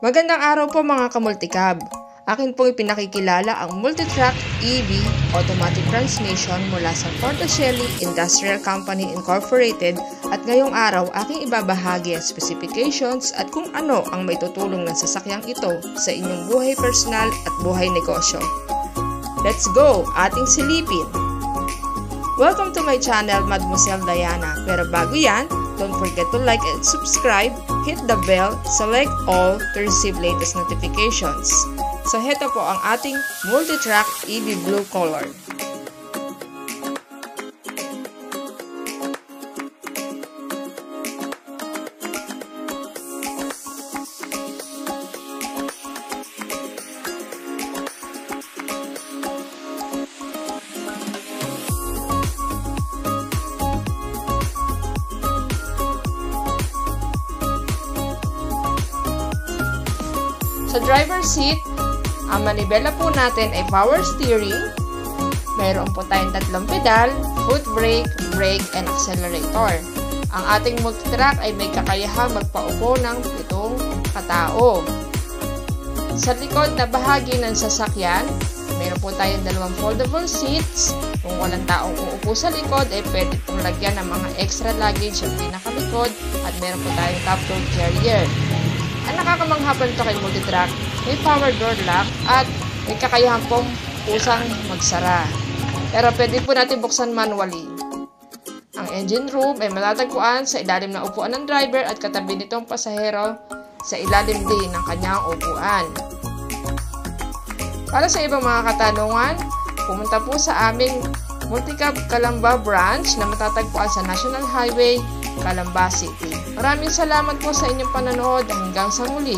Magandang araw po mga kamultikab. Akin pong ipinakikilala ang Multitrack EV Automatic Transmission mula sa Portacelli Industrial Company Incorporated at ngayong araw aking ibabahagi ang specifications at kung ano ang maitutulong ng sasakyang ito sa inyong buhay personal at buhay negosyo. Let's go! Ating silipin! Welcome to my channel, Mademoiselle Diana. Pero bago yan, don't forget to like and subscribe, hit the bell, select all to receive latest notifications. So heto po ang ating Multitrack EV Blue color. Sa driver seat, ang manibela po natin ay power steering. Mayroon po tayong tatlong pedal, foot brake, brake, and accelerator. Ang ating Multitrack ay may kakayahang magpaupo ng 7 katao. Sa likod na bahagi ng sasakyan, mayroon po tayong 2 foldable seats. Kung walang taong uupo sa likod, ay pwede pong lagyan ng mga extra luggage sa pinakalikod at mayroon po tayong top load carrier. Ang nakakamangha pa nito kay Multitrack, may power door lock at may kakayahan pong pusang magsara. Pero pwede po natin buksan manually. Ang engine room ay matatagpuan sa ilalim ng upuan ng driver at katabi nitong pasahero sa ilalim din ng kanyang upuan. Para sa ibang mga katanungan, pumunta po sa aming Multicab Calamba branch na matatagpuan sa National Highway, Calamba City. Maraming salamat po sa inyong panonood hanggang sa muli.